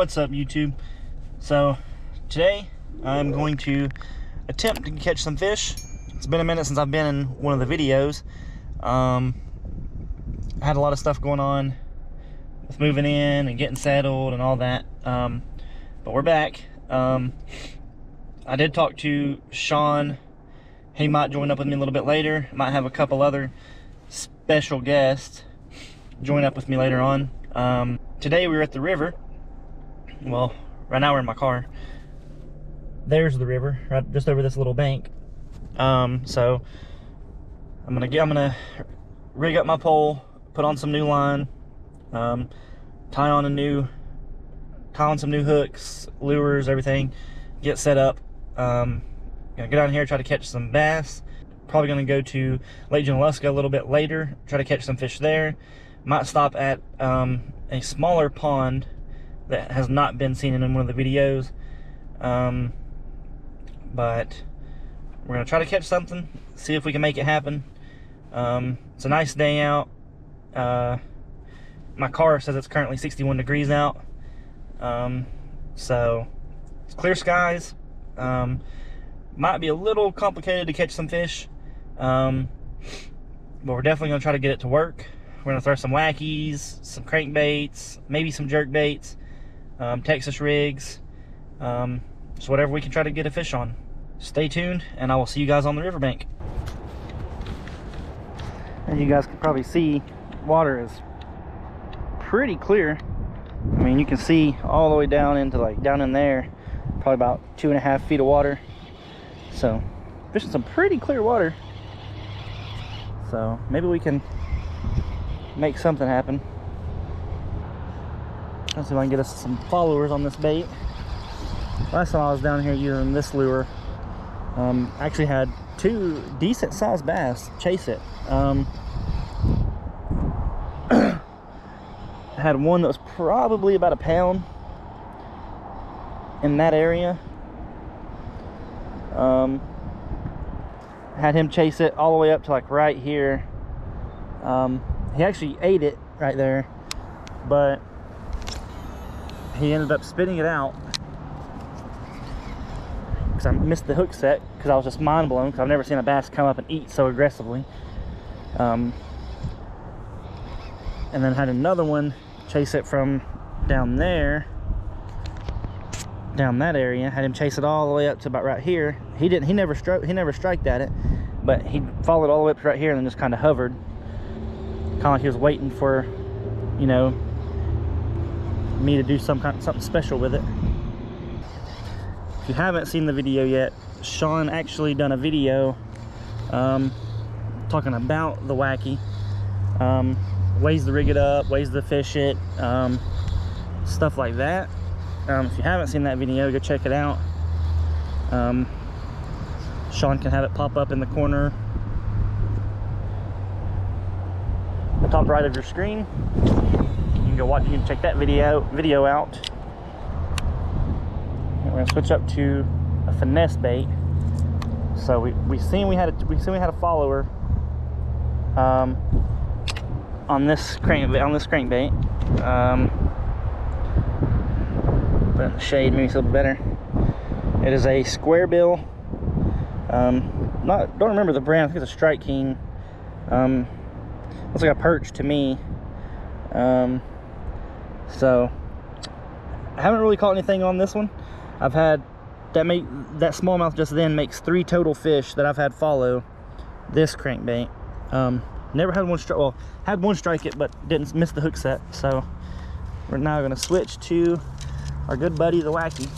What's up, YouTube? So today I'm going to attempt to catch some fish. It's been a minute since I've been in one of the videos. I had a lot of stuff going on with moving in and getting settled and all that, but we're back. I did talk to Sean. He might join up with me a little bit later. Might have a couple other special guests join up with me later on. Today we were at the river. Well, right now we're in my car. There's the river, right just over this little bank. So I'm gonna rig up my pole, put on some new line, tie on some new hooks, lures, everything, get set up. Gonna get down here, try to catch some bass. Probably gonna go to Lake Junaluska a little bit later, try to catch some fish there. Might stop at a smaller pond that has not been seen in one of the videos, but we're gonna try to catch something, see if we can make it happen. It's a nice day out. My car says it's currently 61 degrees out, so it's clear skies. Might be a little complicated to catch some fish, but we're definitely gonna try to get it to work. We're gonna throw some wackies, some crankbaits, maybe some jerk baits, Texas rigs, just whatever we can try to get a fish on. Stay tuned, and I will see you guys on the riverbank. As you guys can probably see, water is pretty clear. I mean, you can see all the way down into down in there, probably about 2.5 feet of water. So fishing some pretty clear water. So maybe we can make something happen. Let's see if I can get us some followers on this bait. Last time I was down here using this lure, actually had 2 decent sized bass chase it. Had one that was probably about a pound in that area. Had him chase it all the way up to right here. He actually ate it right there, but he ended up spitting it out because I missed the hook set, because I was just mind blown, because I've never seen a bass come up and eat so aggressively. And then had another one chase it from down there, down that area. Had him chase it all the way up to about right here. He never striked at it, but he followed all the way up to right here and then just kind of hovered, kind of like he was waiting for, you know, me to do something special with it. If you haven't seen the video yet, Sean actually done a video talking about the Wacky, ways to rig it up, ways to fish it, stuff like that. If you haven't seen that video, go check it out. Sean can have it pop up in the corner, the top right of your screen. You can go watch. You can check that video out. And we're gonna switch up to a finesse bait. So we seen we had a follower on this crankbait. Put it in the shade, maybe it's a little better. It is a square bill. Don't remember the brand. I think it's a Strike King. Looks like a perch to me. So I haven't really caught anything on this one. I've had that smallmouth just then makes 3 total fish that I've had follow this crankbait. Never had one strike. Well, had one strike it, but didn't miss the hook set. So we're now going to switch to our good buddy, the Wacky.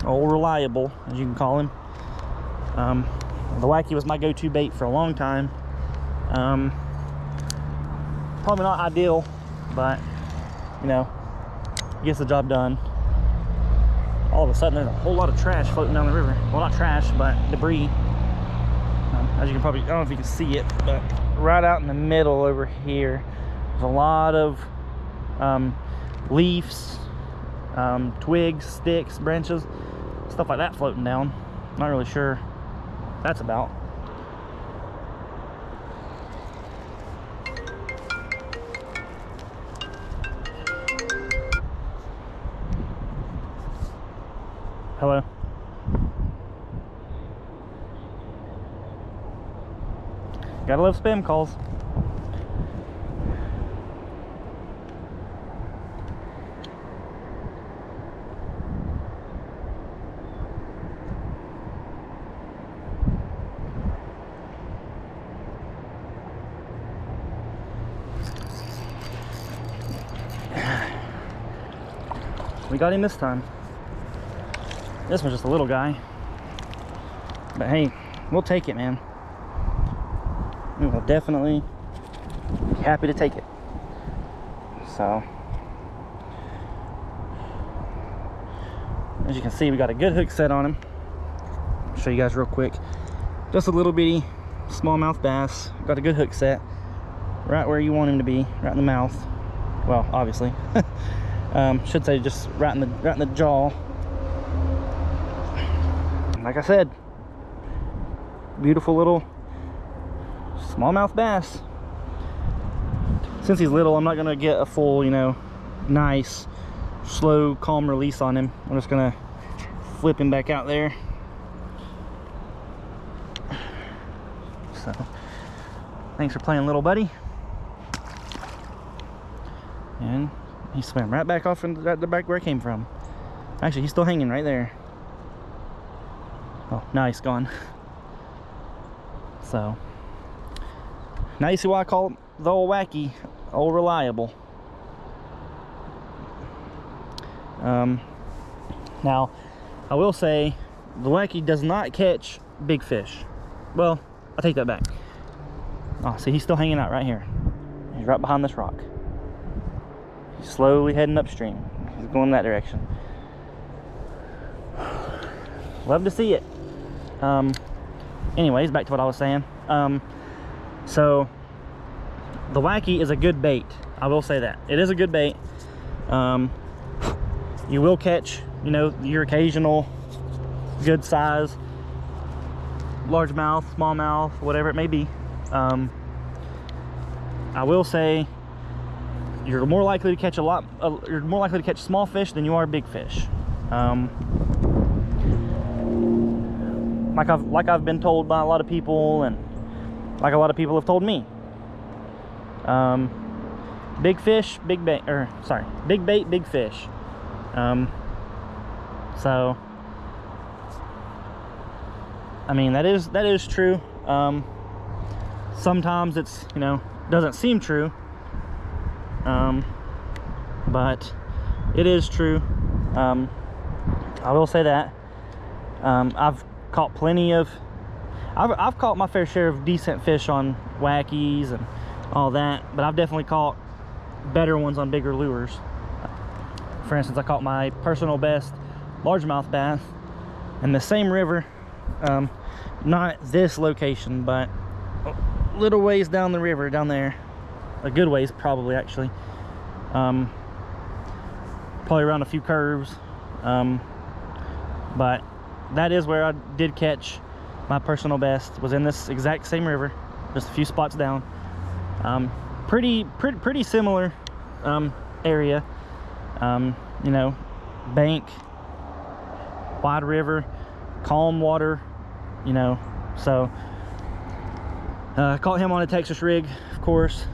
Old Reliable, as you can call him. The Wacky was my go-to bait for a long time. Probably not ideal, but you know, gets the job done. All of a sudden, there's a whole lot of trash floating down the river. Well, not trash, but debris. As you can probably, I don't know if you can see it, but right out in the middle over here, there's a lot of leaves, twigs, sticks, branches, stuff like that floating down. Not really sure what that's about. Hello. Gotta love spam calls. We got him this time. This one's just a little guy. But hey, we'll take it, man. We will definitely be happy to take it. So, as you can see, we got a good hook set on him. I'll show you guys real quick. Just a little bitty smallmouth bass. Got a good hook set. Right where you want him to be, right in the mouth. Well, obviously. Should say just right in the jaw. Like I said, beautiful little smallmouth bass. Since he's little, I'm not gonna get a full, you know, nice, slow, calm release on him. I'm just gonna flip him back out there. So, thanks for playing, little buddy. And he swam right back off into the back where I came from. Actually, he's still hanging right there. Oh, now he's gone. So, now you see why I call the old Wacky old reliable. Now, I will say the Wacky does not catch big fish. Well, I take that back. Oh, see, he's still hanging out right here. He's right behind this rock. He's slowly heading upstream. He's going that direction. Love to see it. Anyways, back to what I was saying. So the Wacky is a good bait. I will say that it is a good bait. You will catch, you know, your occasional good size largemouth, smallmouth, whatever it may be. I will say you're more likely to catch you're more likely to catch small fish than you are big fish. Like I've been told by a lot of people, and like a lot of people have told me. Big fish, big bait, or sorry, big bait, big fish. So I mean, that is true. Sometimes it's, you know, doesn't seem true, but it is true. I will say that. I've caught plenty of, I've caught my fair share of decent fish on Wackies and all that, but I've definitely caught better ones on bigger lures. For instance, I caught my personal best largemouth bass in the same river, not this location, but a little ways down the river, down there, a good ways probably, actually, probably around a few curves, but that is where I did catch my personal best, was in this exact same river, just a few spots down. Pretty similar area, you know, bank, wide river, calm water, you know. So I caught him on a Texas rig, of course.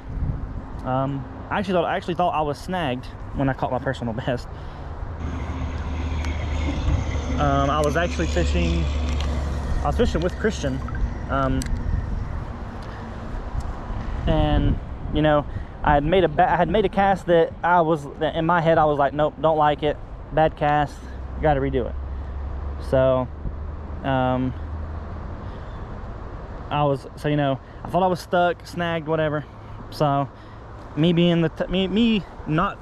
I actually thought I was snagged when I caught my personal best. I was actually fishing. I was fishing with Christian, and you know, I had made a cast that in my head I was like, nope, don't like it, bad cast, got to redo it. So, you know, I thought I was stuck, snagged, whatever. So, me not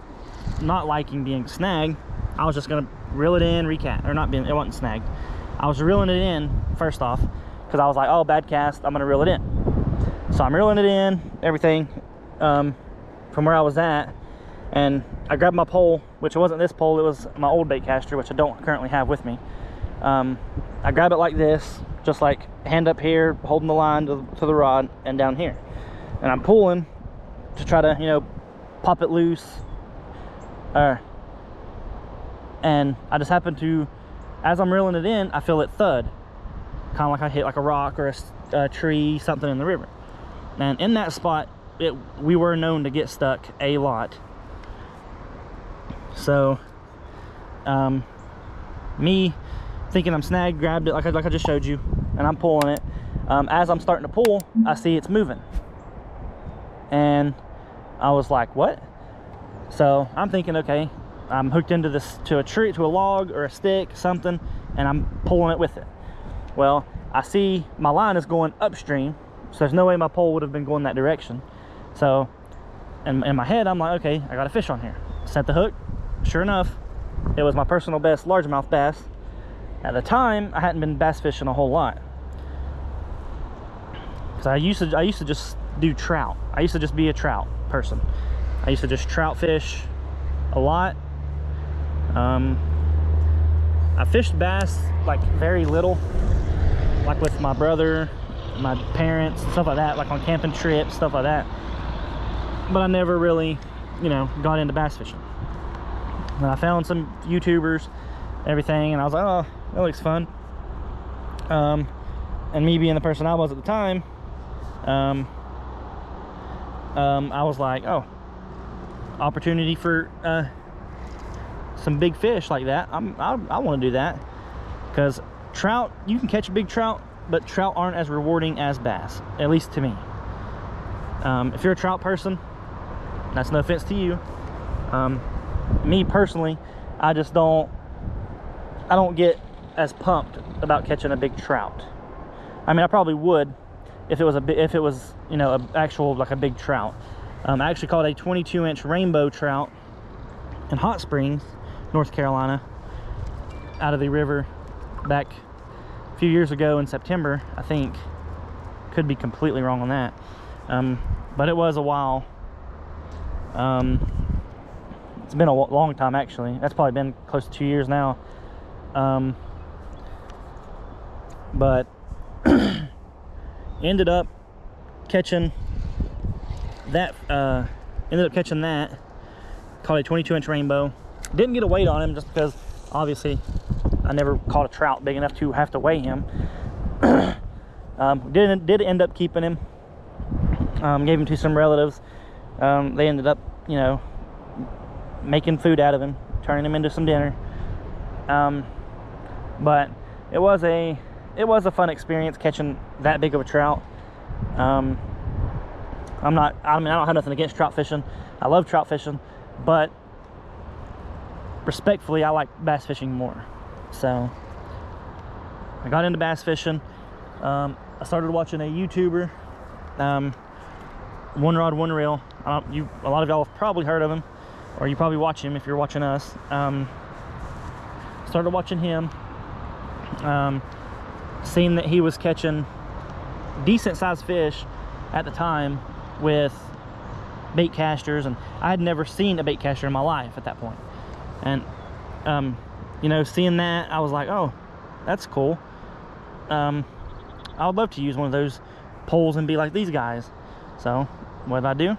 liking being snagged, I was just gonna reel it in, recast, or it wasn't snagged. I was reeling it in first off, because I was like, oh, bad cast, I'm gonna reel it in. So I'm reeling it in, everything, from where I was at, and I grabbed my pole, which wasn't this pole, it was my old bait caster, which I don't currently have with me. I grab it like this, just like hand up here, holding the line to the rod, and down here, and I'm pulling to try to, you know, pop it loose, and I just happened to as I'm reeling it in, I feel it thud, kind of like I hit like a rock or a tree, something in the river. And in that spot, we were known to get stuck a lot. So me thinking I'm snagged, grabbed it like I just showed you, and I'm pulling it. As I'm starting to pull, I see it's moving, and I was like, what? So I'm thinking, okay, I'm hooked into this, to a tree, to a log or a stick, something, and I'm pulling it with it. Well, I see my line is going upstream, so there's no way my pole would have been going that direction. So in my head, I'm like, okay, I got a fish on here. Set the hook. Sure enough, it was my personal best largemouth bass. At the time, I hadn't been bass fishing a whole lot, because I used to just do trout. I used to just be a trout person. I used to just trout fish a lot. I fished bass like very little, like with my brother, my parents, stuff like that, like on camping trips, stuff like that. But I never really, you know, got into bass fishing. And I found some YouTubers, everything, and I was like, oh, that looks fun. And me being the person I was at the time, I was like, oh, opportunity for some big fish like that. I want to do that, because trout, you can catch a big trout, but trout aren't as rewarding as bass, at least to me. If you're a trout person, that's no offense to you. Me personally, I don't get as pumped about catching a big trout. I mean, I probably would if it was you know, a big trout. I actually caught a 22-inch rainbow trout in Hot Springs, North Carolina, out of the river back a few years ago in September, I think. Could be completely wrong on that, but it was a while. It's been a long time, actually. That's probably been close to 2 years now. But ended up catching that. Caught a 22-inch rainbow. Didn't get a weight on him, just because obviously I never caught a trout big enough to have to weigh him. Did end up keeping him. Gave him to some relatives. They ended up, you know, making food out of him, turning him into some dinner. But it was a fun experience catching that big of a trout. I mean, I don't have nothing against trout fishing. I love trout fishing, but respectfully, I like bass fishing more. So I got into bass fishing. I started watching a YouTuber, One Rod One Reel. A lot of y'all have probably heard of him, or you probably watch him if you're watching us. Started watching him, seen that he was catching decent sized fish at the time with bait casters, and I had never seen a bait caster in my life at that point. And you know, seeing that, I was like, oh, that's cool. I would love to use one of those poles and be like these guys. So what did I do?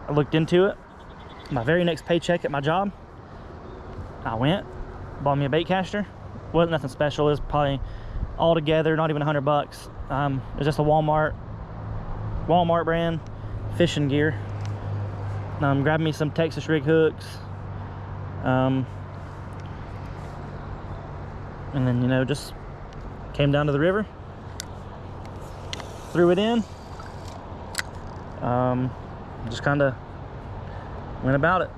I looked into it. My very next paycheck at my job, I went, bought me a bait caster. Wasn't nothing special. It was probably altogether not even $100. It was just a Walmart brand fishing gear. Grabbed me some Texas rig hooks, and then, you know, just came down to the river, threw it in, just kind of went about it.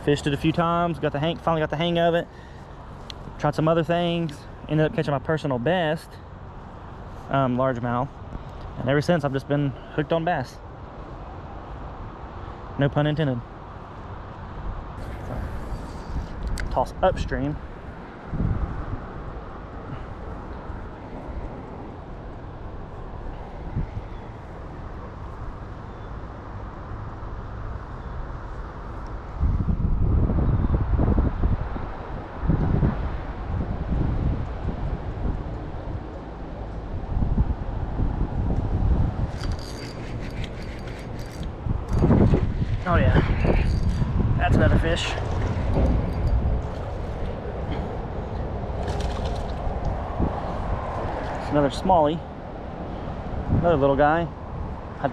Fished it a few times, finally got the hang of it. Tried some other things, ended up catching my personal best largemouth, and ever since I've just been hooked on bass. No pun intended. Toss upstream. Oh yeah, that's another fish. another smallie, another little guy. I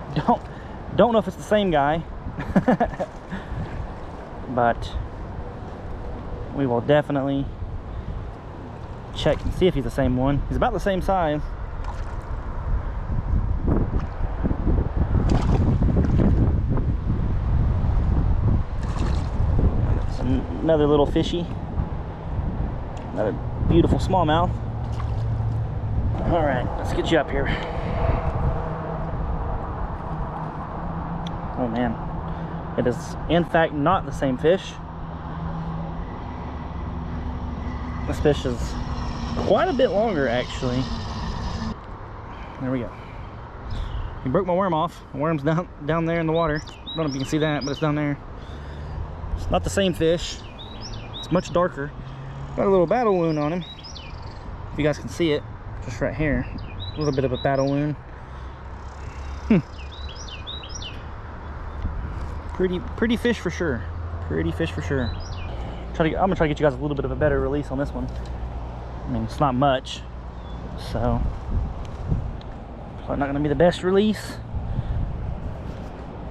don't know if it's the same guy, but we will definitely check and see if he's the same one. He's about the same size. Another little fishy, another beautiful smallmouth. All right, let's get you up here. Oh man, it is in fact not the same fish. This fish is quite a bit longer actually. There we go. He broke my worm off. The worm's down there in the water. I don't know if you can see that, but it's down there. It's not the same fish. It's much darker. Got a little battle wound on him. If you guys can see it, just right here. A little bit of a battle wound. Pretty fish for sure. Pretty fish for sure. I'm gonna try to get you guys a little bit of a better release on this one. I mean, it's not much, so probably not gonna be the best release,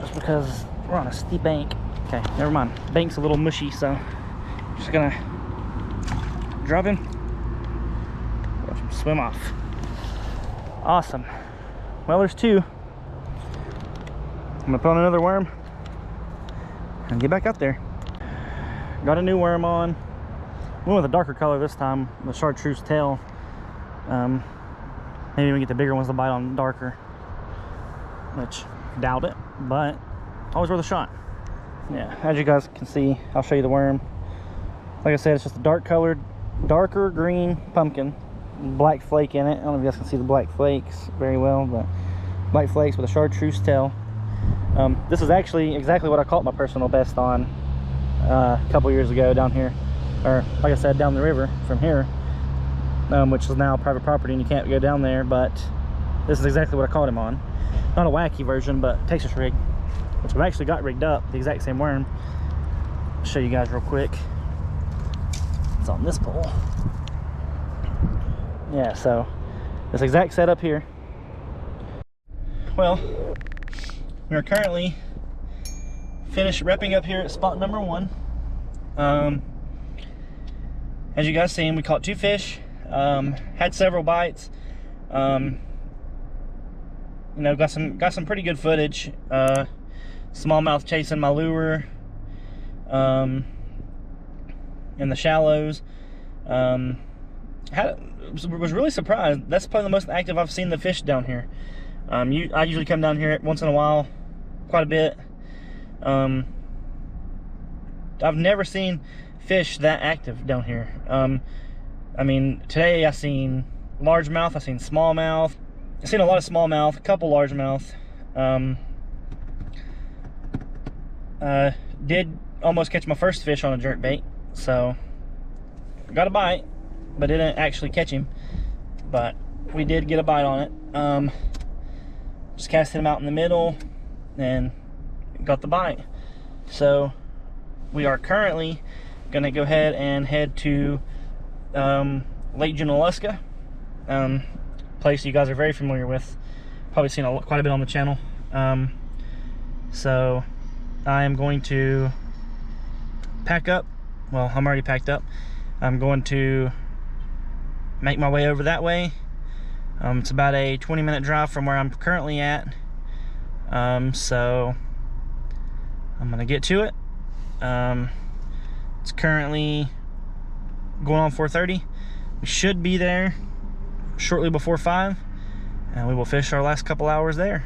just because we're on a steep bank. Okay, never mind. Bank's a little mushy, so I'm just gonna drop him, watch him swim off. Awesome. Well, there's two. I'm gonna put on another worm and get back out there. Got a new worm on. Went with a darker color this time, the chartreuse tail. Maybe we get the bigger ones to bite on darker, which doubt it, but always worth a shot. Yeah, as you guys can see, I'll show you the worm. Like I said, it's just a darker green pumpkin, black flake in it. I don't know if you guys can see the black flakes very well, but black flakes with a chartreuse tail. This is actually exactly what I caught my personal best on a couple years ago down here, or like I said, down the river from here, which is now private property and you can't go down there, but this is exactly what I caught him on. Not a Wacky version, but Texas rig, which I've actually got rigged up, the exact same worm. I'll show you guys real quick. It's on this pole. Yeah, so this exact setup here. Well, we are currently finished repping up here at spot number 1. As you guys seen, we caught 2 fish, had several bites. You know, got some pretty good footage. Smallmouth chasing my lure in the shallows. Was really surprised. That's probably the most active I've seen the fish down here. I usually come down here once in a while, quite a bit. I've never seen fish that active down here. I mean, today I seen largemouth, I seen smallmouth, I seen a lot of smallmouth, a couple largemouth. Did almost catch my first fish on a jerkbait, so got a bite, but didn't actually catch him. But we did get a bite on it. Just casted him out in the middle and got the bite. So we are currently gonna go ahead and head to Lake Junaluska, place you guys are very familiar with, probably seen quite a bit on the channel. So I am going to pack up. Well, I'm already packed up. I'm going to make my way over that way. It's about a 20-minute drive from where I'm currently at. So I'm gonna get to it. It's currently going on 4:30. We should be there shortly before 5, and we will fish our last couple hours there.